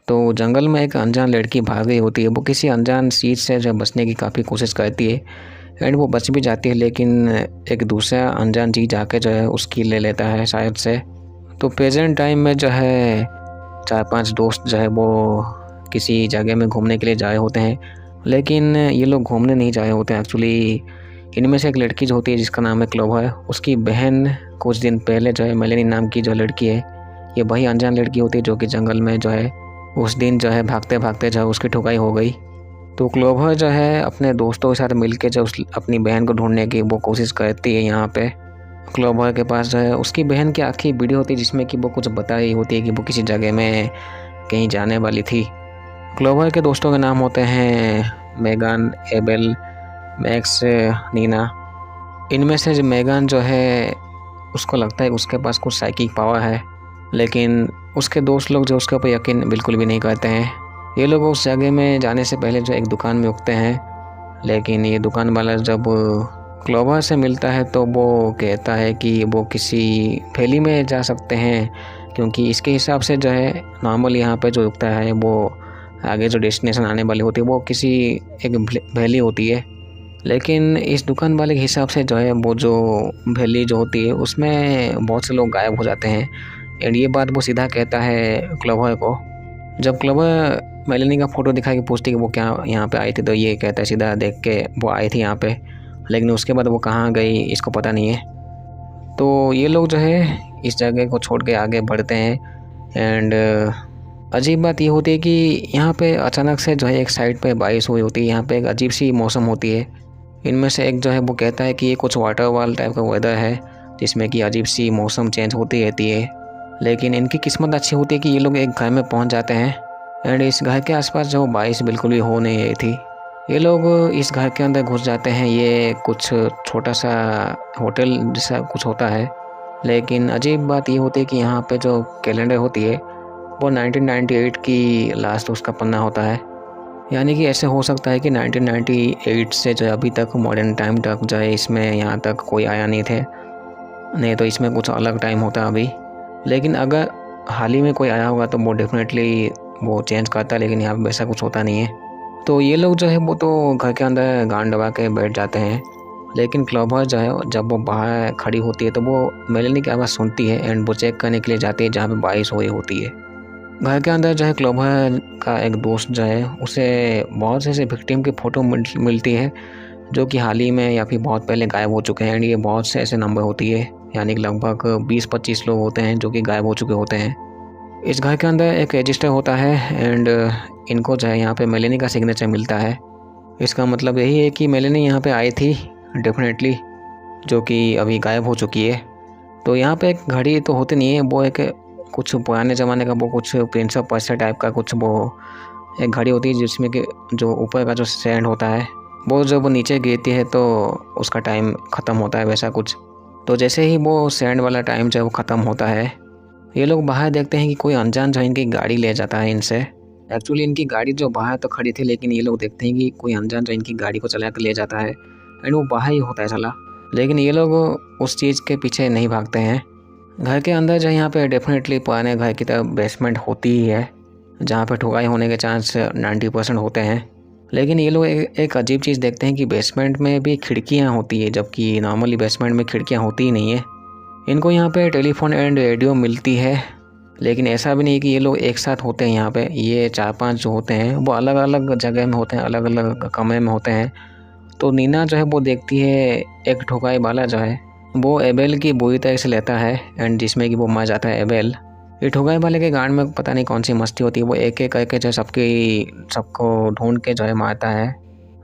तो जंगल में एक अनजान लड़की भाग गई होती है। वो किसी अनजान चीज़ से जो बचने की काफ़ी कोशिश करती है एंड वो बच भी जाती है, लेकिन एक दूसरा अनजान चीज़ आके जो है उसकी ले लेता है शायद से। तो प्रेजेंट टाइम में जो है 4-5 दोस्त जो है वो किसी जगह में घूमने के लिए जाए होते हैं, लेकिन ये लोग घूमने नहीं जाए होते हैं एक्चुअली। इनमें से एक लड़की जो होती है जिसका नाम है क्लोवर, उसकी बहन कुछ दिन पहले जो है मेलेनी नाम की जो लड़की है, ये वही अनजान लड़की होती है जो कि जंगल में जो है उस दिन जो है भागते भागते जो है उसकी ठुकाई हो गई। तो क्लोवर जो है अपने दोस्तों के साथ मिलकर जो अपनी बहन को ढूंढने की वो कोशिश करती है। यहाँ पे क्लोवर के पास जो है उसकी बहन की आखिरी वीडियो होती है जिसमें कि वो कुछ बता रही होती है कि वो किसी जगह में कहीं जाने वाली थी। क्लोवर के दोस्तों के नाम होते हैं मेगन, एबेल, मैक्स, नीना। इनमें से जो मेगन जो है उसको लगता है उसके पास कुछ साइकिक पावर है, लेकिन उसके दोस्त लोग जो उसके ऊपर यकीन बिल्कुल भी नहीं करते हैं। ये लोग उस जगह में जाने से पहले जो एक दुकान में रुकते हैं, लेकिन ये दुकान वाला जब क्लोवर से मिलता है तो वो कहता है कि वो किसी वैली में जा सकते हैं, क्योंकि इसके हिसाब से जो है नॉर्मल यहाँ पे जो रुकता है वो आगे जो डेस्टिनेशन आने वाली होती है वो किसी एक वैली होती है। लेकिन इस दुकान वाले के हिसाब से जो है वो जो वैली जो होती है उसमें बहुत से लोग गायब हो जाते हैं एंड ये बात वो सीधा कहता है क्लोवर को। जब क्लोवर मेलेनी का फ़ोटो दिखा के पूछती कि वो क्या यहाँ पे आई थी, तो ये कहता है सीधा देख के वो आई थी यहाँ पे, लेकिन उसके बाद वो कहाँ गई इसको पता नहीं है। तो ये लोग जो है इस जगह को छोड़ के आगे बढ़ते हैं एंड अजीब बात ये होती है कि यहाँ पे अचानक से जो है एक साइड पे बारिश हुई होती है। यहाँ पे एक अजीब सी मौसम होती है। इनमें से एक जो है वो कहता है कि ये कुछ वाटरफॉल टाइप का वेदर है जिसमें कि अजीब सी मौसम चेंज होती रहती है। लेकिन इनकी किस्मत अच्छी होती है कि ये लोग एक घर में पहुँच जाते हैं एंड इस घर के आसपास जो बारिश बिल्कुल भी हो नहीं रही थी। ये लोग इस घर के अंदर घुस जाते हैं। ये कुछ छोटा सा होटल जैसा कुछ होता है, लेकिन अजीब बात ये होती है कि यहाँ पे जो कैलेंडर होती है वो 1998 की लास्ट उसका पन्ना होता है। यानी कि ऐसे हो सकता है कि 1998 से जो अभी तक मॉडर्न टाइम तक जो है इसमें यहाँ तक कोई आया नहीं थे, नहीं तो इसमें कुछ अलग टाइम होता अभी। लेकिन अगर हाल ही में कोई आया होगा तो वो डेफिनेटली वो चेंज करता, लेकिन यहाँ पे वैसा कुछ होता नहीं है। तो ये लोग जो है वो तो घर के अंदर गांड दबा के बैठ जाते हैं, लेकिन क्लोवर जो है जब वो बाहर खड़ी होती है तो वो मेलेनी की आवाज़ सुनती है एंड वो चेक करने के लिए जाती है जहाँ पे बारिश हो रही होती है। घर के अंदर जो है क्लोवर का एक दोस्त जो है उसे बहुत से ऐसे विक्टिम की फ़ोटो मिलती है जो कि हाल ही में या फिर बहुत पहले गायब हो चुके हैं एंड ये बहुत से ऐसे नंबर होती है, यानी कि लगभग 20-25 लोग होते हैं जो कि गायब हो चुके होते हैं। इस घर के अंदर एक रजिस्टर होता है एंड इनको जो है यहाँ पे मेलेनी का सिग्नेचर मिलता है। इसका मतलब यही है कि मेलेनी यहाँ पे आई थी डेफिनेटली, जो कि अभी गायब हो चुकी है। तो यहाँ पे एक घड़ी तो होती नहीं है, वो एक कुछ पुराने ज़माने का वो कुछ प्रिंस ऑफ पर्सिया टाइप का कुछ वो एक घड़ी होती है जिसमें कि जो ऊपर का जो सैंड होता है वो जब वो नीचे गिरती है तो उसका टाइम ख़त्म होता है वैसा कुछ। तो जैसे ही वो सैंड वाला टाइम जो है वो ख़त्म होता है, ये लोग बाहर देखते हैं कि कोई अनजान जो इनकी गाड़ी ले जाता है इनसे। एक्चुअली इनकी गाड़ी जो बाहर तो खड़ी थी, लेकिन ये लोग देखते हैं कि कोई अनजान जो इनकी गाड़ी को चला कर ले जाता है एंड वो बाहर ही होता है चला। लेकिन ये लोग उस चीज़ के पीछे नहीं भागते हैं। घर के अंदर जो यहाँ पे डेफिनेटली पुराने घर की तरह बेसमेंट होती ही है जहाँ पे ठुकाई होने के चांस 90% होते हैं। लेकिन ये लोग एक अजीब चीज़ देखते हैं कि बेसमेंट में भी खिड़कियाँ होती है, जबकि नॉर्मली बेसमेंट में खिड़कियाँ होती ही नहीं है। इनको यहाँ पे टेलीफोन एंड रेडियो मिलती है, लेकिन ऐसा भी नहीं कि ये लोग एक साथ होते हैं। यहाँ पे ये 4-5 जो होते हैं वो अलग अलग जगह में होते हैं, अलग अलग कमरे में होते हैं। तो नीना जो है वो देखती है एक ठुकाई वाला जो है वो एबेल की बुरी तरह से लेता है एंड जिसमें कि वो मर जाता है एबेल। ये ठुकाई वाले के गांड में पता नहीं कौन सी मस्ती होती है, वो एक एक करके जो सबको ढूंढ के जो है मारता है,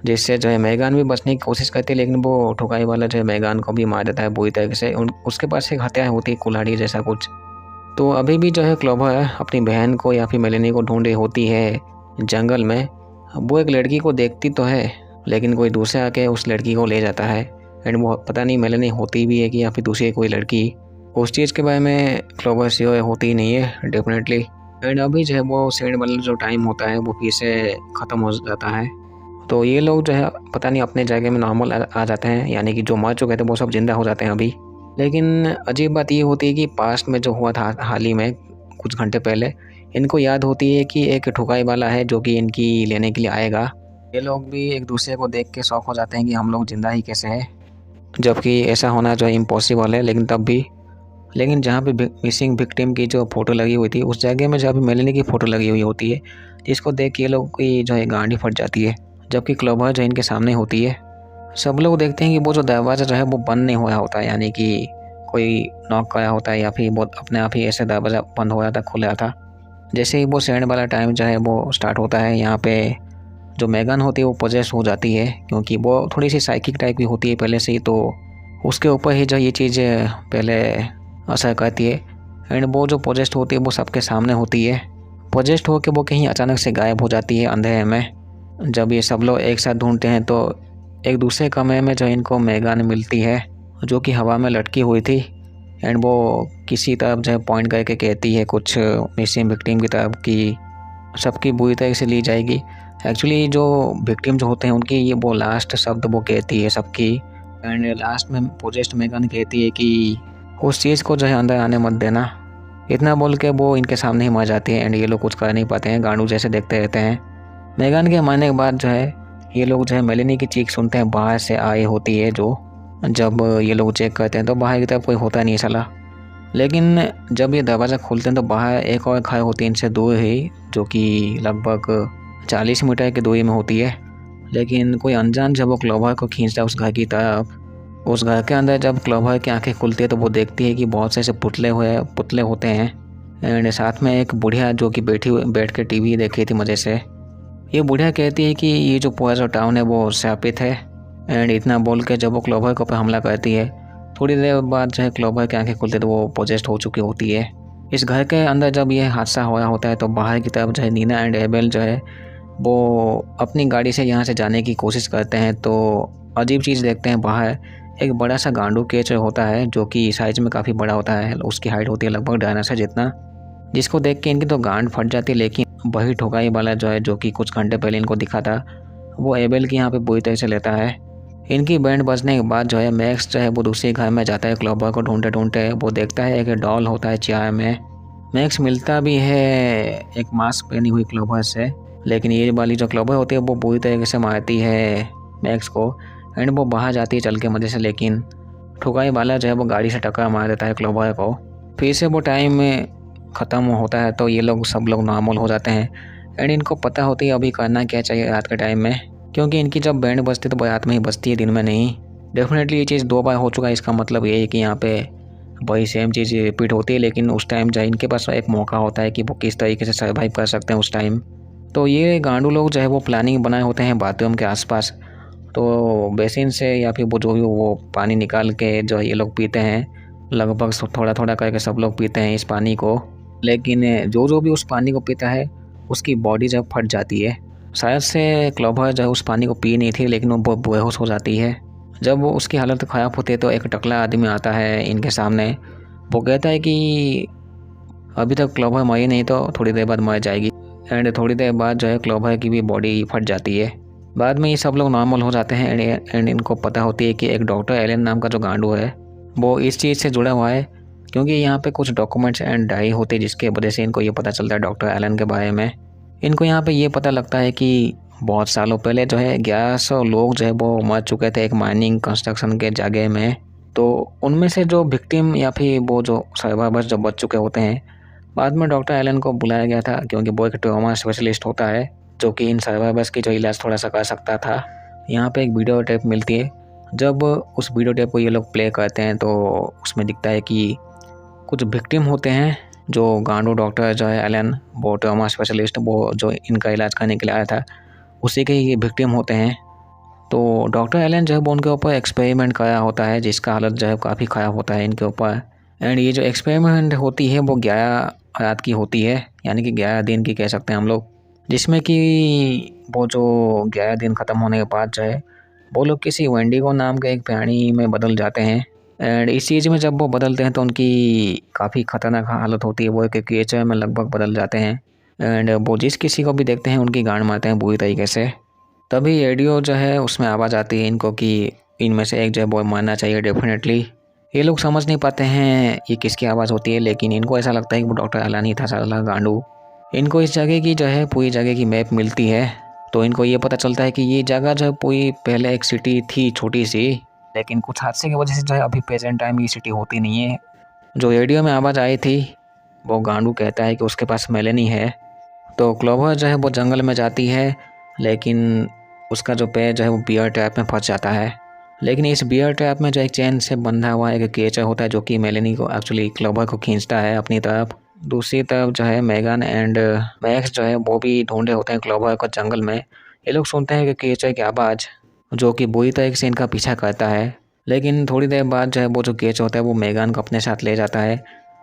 जिससे जो है मेगन भी बचने की कोशिश करती है, लेकिन वो ठुकाई वाला जो है मेगन को भी मार देता है बुरी तरीके से। उसके पास एक हथियार होती है कुल्हाड़ी जैसा कुछ। तो अभी भी जो है क्लोवर अपनी बहन को या फिर मेलेनी को ढूंढ रही होती है जंगल में। वो एक लड़की को देखती तो है, लेकिन कोई दूसरा आके उस लड़की को ले जाता है एंड वो पता नहीं मेलेनी होती भी है कि या फिर दूसरी कोई लड़की। उस चीज़ के बारे में क्लोवर श्योर होती ही नहीं है डेफिनेटली। एंड अभी जो है वो सेंड वाला जो टाइम होता है वो फिर से ख़त्म हो जाता है। तो ये लोग जो है पता नहीं अपने जगह में नॉर्मल आ जाते हैं, यानी कि जो मर चुके थे वो सब जिंदा हो जाते हैं अभी। लेकिन अजीब बात ये होती है कि पास्ट में जो हुआ था हाल ही में कुछ घंटे पहले, इनको याद होती है कि एक ठुकाई वाला है जो कि इनकी लेने के लिए आएगा। ये लोग भी एक दूसरे को देख के शौक हो जाते हैं कि हम लोग जिंदा ही कैसे हैं, जबकि ऐसा होना जो है इम्पॉसिबल है। लेकिन तब भी, लेकिन जहाँ पे मिसिंग विक्टिम की जो फ़ोटो लगी हुई थी उस जगह में जहाँ पे मेलेनी की फ़ोटो लगी हुई होती है, जिसको देख के ये लोग की जो है गांड ही फट जाती है। जबकि क्लोवर जो इनके सामने होती है। सब लोग देखते हैं कि वो जो दरवाज़ा जो है वो बंद नहीं हुआ होता है, यानी कि कोई नॉक कराया होता है या फिर वो अपने आप ही ऐसे दरवाज़ा बंद हो जाता, खुल जाता। जैसे ही वो सेंड वाला टाइम जो है वो स्टार्ट होता है, यहाँ पे जो मेगन होती है वो पोजेस हो जाती है, क्योंकि वो थोड़ी सी साइकिक टाइप की होती है पहले से ही, तो उसके ऊपर ही जो ये चीज़ पहले असर करती है। एंड वो जो पोजेस्ट होती है वो सबके सामने होती है। पोजेस्ट होकर वो कहीं अचानक से गायब हो जाती है अंधेरे में। जब ये सब लोग एक साथ ढूंढते हैं तो एक दूसरे कमरे में जो इनको मेगन मिलती है, जो कि हवा में लटकी हुई थी। एंड वो किसी तरफ जो है पॉइंट करके कहती है कुछ मिसिंग विक्टिम की तरफ कि सबकी बुरी तरह से ली जाएगी। एक्चुअली जो विक्टिम जो होते हैं उनकी ये वो लास्ट शब्द वो कहती है सबकी। एंड लास्ट में पोजेस्ट मेगन कहती है कि उस चीज़ को जो है अंदर आने मत देना। इतना बोल के वो इनके सामने ही मर जाती है। एंड ये लोग कुछ कर नहीं पाते हैं, गांडू जैसे देखते रहते हैं। मेगन के मरने के बाद जो है ये लोग जो है मेलेनी की चीख सुनते हैं, बाहर से आई होती है जो। जब ये लोग चेक करते हैं तो बाहर की तरफ कोई होता नहीं साला। लेकिन जब ये दरवाज़ा खोलते हैं तो बाहर एक और घर होती है इनसे दूर ही, जो कि लगभग 40 मीटर की दूरी में होती है। लेकिन कोई अनजान जब वो क्लोवर को खींचता है उस घर की तरफ, उस घर के अंदर जब क्लोवर की आंखें खुलती है तो वो देखती है कि बहुत से ऐसे पुतले होते हैं। एंड साथ में एक बुढ़िया जो कि बैठ के टीवी देख रही थी मज़े से। ये बुढ़िया कहती है कि ये जो पूरा जो टाउन है वो शापित है। एंड इतना बोल के जब वो क्लोवर के ऊपर हमला करती है, थोड़ी देर बाद जो है क्लोवर की आंखें खुलती है तो वो पोजेस्ट हो चुकी होती है। इस घर के अंदर जब ये हादसा हुआ होता है तो बाहर की तरफ जो है नीना एंड एबेल जो है वो अपनी गाड़ी से यहाँ से जाने की कोशिश करते हैं। तो अजीब चीज़ देखते हैं, बाहर एक बड़ा सा गांडू केच होता है जो कि साइज में काफ़ी बड़ा होता है। उसकी हाइट होती है लगभग डायनासोर जितना, जिसको देख के इनकी तो गांड फट जाती है। लेकिन वही ठुकाई वाला जो है जो कि कुछ घंटे पहले इनको दिखा था, वो एबेल की यहाँ पे बुरी तरह से लेता है। इनकी बैंड बजने के बाद जो है मैक्स जो है वो दूसरे घर में जाता है क्लोवर को ढूंढते ढूंढते। वो देखता है एक डॉल होता है चेयर में। मैक्स मिलता भी है एक मास्क पहनी हुई क्लोवर से, लेकिन ये वाली जो क्लोवर होती है वो बुरी तरीके से मारती है मैक्स को। एंड वो बाहर जाती है चल के मज़े से, लेकिन ठुकाई वाला जो है वो गाड़ी से टक्कर मार देता है क्लोवर को। फिर से वो टाइम में ख़त्म होता है तो ये लोग सब लोग नॉर्मल हो जाते हैं। एंड इनको पता होती है अभी करना क्या चाहिए रात के टाइम में, क्योंकि इनकी जब बैंड बजती है तो वो रात में ही बजती है, दिन में नहीं। डेफिनेटली ये चीज़ 2 बार हो चुका है, इसका मतलब ये है कि यहाँ पे वही सेम चीज़ रिपीट होती है। लेकिन उस टाइम जो इनके पास एक मौका होता है कि वो किस तरीके से सर्वाइव कर सकते हैं उस टाइम। तो ये गांडू लोग जो है वो प्लानिंग बनाए होते हैं बाथरूम के आसपास। तो बेसिन से या फिर वो जो भी वो पानी निकाल के जो ये लोग पीते हैं, लगभग थोड़ा थोड़ा करके सब लोग पीते हैं इस पानी को। लेकिन जो भी उस पानी को पीता है उसकी बॉडी जब फट जाती है। शायद से क्लोवर जो है उस पानी को पी नहीं थी, लेकिन वो बेहोश हो जाती है। जब वो उसकी हालत ख़राब होती है तो एक टकला आदमी आता है इनके सामने। वो कहता है कि अभी तक क्लोवर मरी नहीं तो थोड़ी देर बाद मर जाएगी। एंड थोड़ी देर बाद जो है क्लोवर की भी बॉडी फट जाती है। बाद में ये सब लोग नॉर्मल हो जाते हैं। एंड इनको पता होती है कि एक डॉक्टर एलन नाम का जो गांडू है वो इस चीज़ से जुड़ा हुआ है, क्योंकि यहाँ पे कुछ डॉक्यूमेंट्स एंड डायरी होती है जिसके वजह से इनको ये पता चलता है डॉक्टर एलन के बारे में। इनको यहाँ पे ये पता लगता है कि बहुत सालों पहले जो है 1100 लोग जो है वो मर चुके थे एक माइनिंग कंस्ट्रक्शन के जगह में। तो उनमें से जो विक्टिम या फिर वो जो सर्वाइवर्स जो बच चुके होते हैं, बाद में डॉक्टर एलन को बुलाया गया था, क्योंकि वो एक ट्रॉमा स्पेशलिस्ट होता है जो कि इन सर्वाइवर्स की जो इलाज थोड़ा सा कर सकता था। यहाँ पे एक वीडियो टेप मिलती है। जब उस वीडियो टेप को ये लोग प्ले करते हैं तो उसमें दिखता है कि कुछ विक्टिम होते हैं जो गांडू डॉक्टर जो है एलन, वो ट्रॉमा स्पेशलिस्ट, वो जो इनका इलाज करने के लिए आया था, उसी के ही विक्टिम होते हैं। तो डॉक्टर एलन जो है वो उनके ऊपर एक्सपेरिमेंट कराया होता है, जिसका हालत जो है काफ़ी ख़राब होता है इनके ऊपर। एंड ये जो एक्सपेरिमेंट होती है वो 11 रात की होती है, यानी कि 11 दिन की कह सकते हैं हम लोग, जिसमें कि वो जो 11 दिन ख़त्म होने के बाद जो है वो लोग किसी वेंडिगो नाम के एक प्राणी में बदल जाते हैं। एंड इस चीज़ में जब वो बदलते हैं तो उनकी काफ़ी ख़तरनाक हालत होती है। वो एक क्रिएचर में लगभग बदल जाते हैं। एंड वो जिस किसी को भी देखते हैं उनकी गांड मारते हैं बुरी तरीके से। तभी रेडियो जो है उसमें आवाज़ आती है इनको कि इनमें से एक जो है वो मरना चाहिए डेफिनेटली। ये लोग समझ नहीं पाते हैं ये किसकी आवाज़ होती है, लेकिन इनको ऐसा लगता है कि वो डॉक्टर एलन ही था साला गांडू। इनको इस जगह की जो है पूरी जगह की मैप मिलती है, तो इनको ये पता चलता है कि ये जगह जो है पूरी पहले एक सिटी थी छोटी सी, लेकिन कुछ हादसे की वजह से जो है अभी प्रेजेंट टाइम ये सिटी होती नहीं है। जो रेडियो में आवाज़ आई थी वो गांडू कहता है कि उसके पास मेलेनी है। तो क्लोवर जो है वो जंगल में जाती है, लेकिन उसका जो पैर जो है वो बियर ट्रैप में फंस जाता है। लेकिन इस बियर ट्रैप में जो एक चैन से बंधा हुआ एक केचर होता है जो कि मेलेनी को एक्चुअली क्लोवर को खींचता है अपनी तरफ। दूसरी तरफ जो है मेगन एंड मैक्स जो है वो भी ढूंढे होते हैं क्लोवर को जंगल में। ये लोग सुनते हैं कि केचर की आवाज़ जो कि बुरी तरीके से इनका पीछा करता है। लेकिन थोड़ी देर बाद जो है वो जो केचर होता है वो मेगन को अपने साथ ले जाता है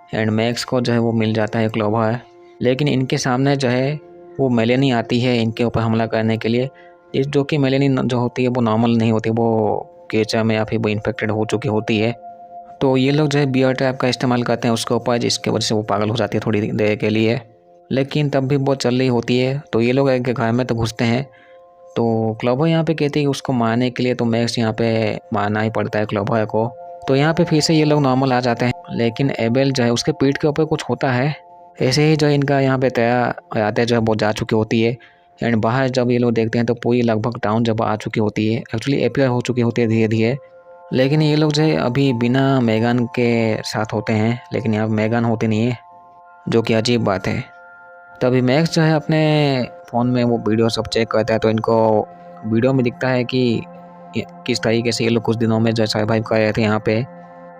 एंड मैक्स को जो है वो मिल जाता है क्लोवर। लेकिन इनके सामने जो है वो मेलेनी आती है इनके ऊपर हमला करने के लिए। इस जो कि मेलेनी जो होती है वो नॉर्मल नहीं होती, वो केचर में या फिर वो इन्फेक्टेड हो चुकी होती है। तो ये लोग जो है बियर ट्रैप का इस्तेमाल करते हैं उसके ऊपर, जिसके वजह से वो पागल हो जाती है थोड़ी देर के लिए। लेकिन तब भी वो चल रही होती है। तो ये लोग एक घर में तो घुसते हैं। तो क्लोवर यहाँ पे कहती है कि उसको मारने के लिए तो मैक्स यहाँ पे मारना ही पड़ता है क्लोवर को। तो यहाँ पे फिर से ये लोग नॉर्मल आ जाते हैं, लेकिन एबेल जो है उसके पीठ के ऊपर कुछ होता है। ऐसे ही जो इनका यहाँ पे तया यादें जो है वो जा चुकी होती है एंड बाहर जब ये लोग देखते हैं तो पूरी लगभग टाउन जब आ चुकी होती है, एक्चुअली अपियर हो चुकी होती है धीरे धीरे। लेकिन ये लोग जो है अभी बिना मेगन के साथ होते हैं, लेकिन यहाँ मेगन होती नहीं है, जो कि अजीब बात है। तभी मैक्स जो है अपने फ़ोन में वो वीडियो सब चेक करता है, तो इनको वीडियो में दिखता है कि किस तरीके से ये लोग कुछ दिनों में जो सर्वाइव कर रहे थे यहाँ पे।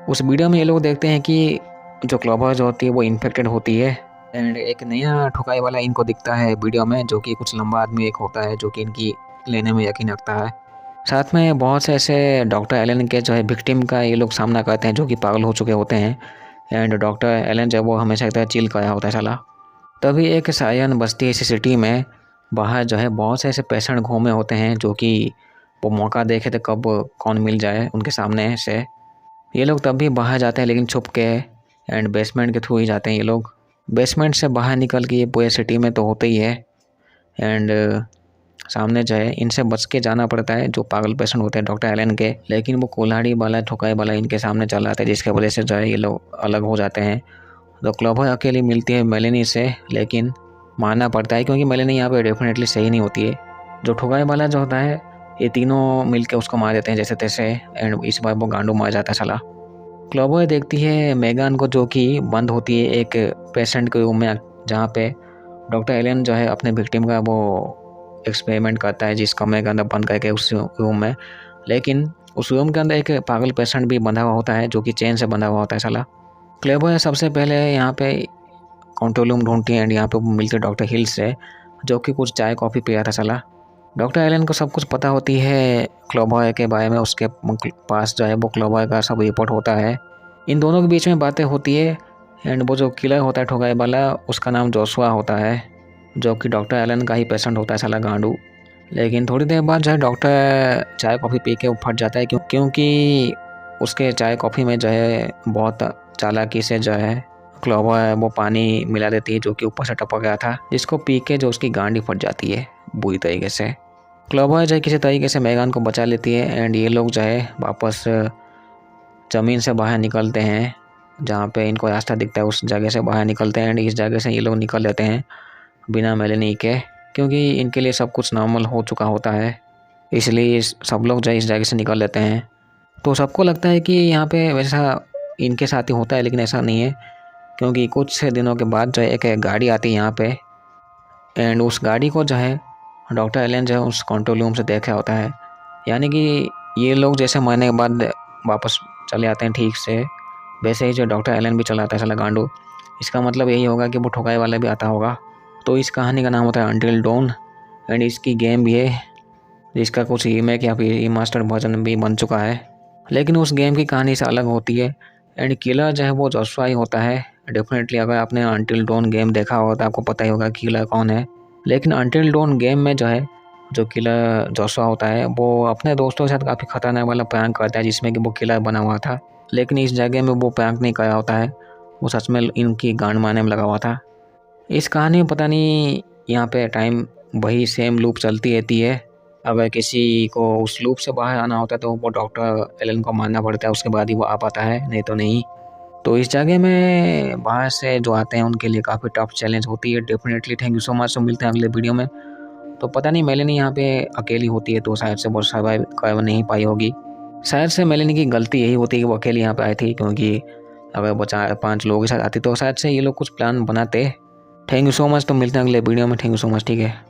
उस वीडियो में ये लोग देखते हैं कि जो क्लोवर जो होती है वो इन्फेक्टेड होती है एंड एक नया ठुकाई वाला इनको दिखता है वीडियो में, जो कि कुछ लंबा आदमी एक होता है जो कि इनकी लेने में यकीन रखता है। साथ में बहुत से ऐसे डॉक्टर एलन के जो है विक्टिम का ये लोग सामना करते हैं जो कि पागल हो चुके होते हैं एंड डॉक्टर एलन जो वो हमेशा एक तरह चिल कराया होता है साला। तभी एक सायन बस्ती ऐसी सिटी में बाहर जो है बहुत से ऐसे पेशेंट घूमे होते हैं जो कि वो मौका देखे थे कब कौन मिल जाए उनके सामने से। ये लोग तब भी बाहर जाते हैं लेकिन छुप के एंड बेसमेंट के थ्रू ही जाते हैं ये लोग। बेसमेंट से बाहर निकल के ये पूरे सिटी में तो होते ही है एंड सामने जो है इनसे बच के जाना पड़ता है जो पागल पेशेंट होते हैं डॉक्टर एलन के। लेकिन वो कुल्हाड़ी वाला ठुकाई वाला इनके सामने चल आता है, जिसके वजह से जो है ये लोग अलग हो जाते हैं। तो क्लोवर अकेली मिलती है मेलेनी से, लेकिन मानना पड़ता है क्योंकि मेलेनी यहाँ पे डेफिनेटली सही नहीं होती है। जो ठुकाई वाला जो होता है ये तीनों मिलके उसको मार देते हैं जैसे तैसे एंड इस बार वो गांडू मार जाता है साला। क्लोवर देखती है मेगन को जो कि बंद होती है एक पेशेंट के रूम में, जहाँ पे डॉक्टर एलन जो है अपने विक्टिम का वो एक्सपेरिमेंट करता है जिस कमरे के अंदर बंद करके उस रूम में। लेकिन उस रूम के अंदर एक पागल पेशेंट भी बंधा हुआ होता है जो कि चेन से बंधा हुआ होता है साला। क्लेवर सबसे पहले यहाँ पे कंट्रोल रूम ढूंढती है एंड यहाँ पे वो मिलती है डॉक्टर हिल से, जो कि कुछ चाय कॉफ़ी पिया था साला। डॉक्टर एलन को सब कुछ पता होती है क्लोवर के बारे में, उसके पास जो है वो क्लोवर का सब रिपोर्ट होता है। इन दोनों के बीच में बातें होती है एंड वो जो किलर होता है ठुकाई वाला उसका नाम जोशुआ होता है, जो कि डॉक्टर एलन का ही पेशेंट होता है साला गांडू। लेकिन थोड़ी देर बाद जो है डॉक्टर चाय कॉफ़ी पी के वो फट जाता है क्योंकि उसके चाय कॉफ़ी में जो है बहुत चालाकी से जो है क्लोवर वो पानी मिला देती है जो कि ऊपर से टपक गया था, जिसको पी के जो उसकी गांडी फट जाती है बुरी तरीके से। क्लोवर जो है किसी तरीके से मेगन को बचा लेती है एंड ये लोग जो है वापस ज़मीन से बाहर निकलते हैं, जहाँ पे इनको रास्ता दिखता है उस जगह से बाहर निकलते हैं एंड इस जगह से ये लोग निकल लेते हैं बिना मेलेनी के, क्योंकि इनके लिए सब कुछ नॉर्मल हो चुका होता है, इसलिए सब लोग जो है इस जगह से निकल लेते हैं। तो सबको लगता है कि यहाँ पे वैसा इनके साथ ही होता है, लेकिन ऐसा नहीं है, क्योंकि कुछ दिनों के बाद जो है एक गाड़ी आती है यहाँ पे एंड उस गाड़ी को जो है डॉक्टर एलन जो है उस कंट्रोल रूम से देखा होता है। यानी कि ये लोग जैसे मरने के बाद वापस चले आते हैं ठीक से, वैसे ही जो डॉक्टर एलन भी चला आता है साला गांडू। इसका मतलब यही होगा कि वो ठुकाई वाला भी आता होगा। तो इस कहानी का नाम होता है अंटिल डॉन एंड इसकी गेम भी है जिसका कुछ रीमेक या फिर रीमास्टर्ड वर्जन भी बन चुका है, लेकिन उस गेम की कहानी से अलग होती है एंड किलर जो है वो जोशुआ ही होता है। डेफिनेटली अगर आपने अंटिल डॉन गेम देखा होगा तो आपको पता ही होगा किलर कौन है। लेकिन अंटिल डॉन गेम में जो है जो किलर जोशुआ होता है वो अपने दोस्तों के साथ काफ़ी खतरनाक वाला प्रैंक करता है जिसमें कि वो किलर बना हुआ था, लेकिन इस जगह में वो प्रैंक नहीं कराया होता है, वो सच में इनकी गांड मारने में लगा हुआ था। इस कहानी में पता नहीं यहाँ पे टाइम वही सेम लूप चलती रहती है। अगर किसी को उस लूप से बाहर आना होता है तो वो डॉक्टर एलन को मानना पड़ता है, उसके बाद ही वो आ पाता है, नहीं तो नहीं। तो इस जगह में बाहर से जो आते हैं उनके लिए काफ़ी टफ चैलेंज होती है definitely. Thank you so much. तो मिलते हैं अगले वीडियो में। तो पता नहीं मेलेनी यहाँ पे अकेली होती है तो शायद से वो सर्वाइव कर नहीं पाई होगी। शायद से मेलेनी की गलती यही होती है कि वो अकेली यहाँ पे आई थी, क्योंकि अगर वो 4-5 लोगों के साथ आती तो शायद से ये लोग कुछ प्लान बनाते। Thank you so much. तो मिलते हैं अगले वीडियो में। Thank you so much. ठीक है।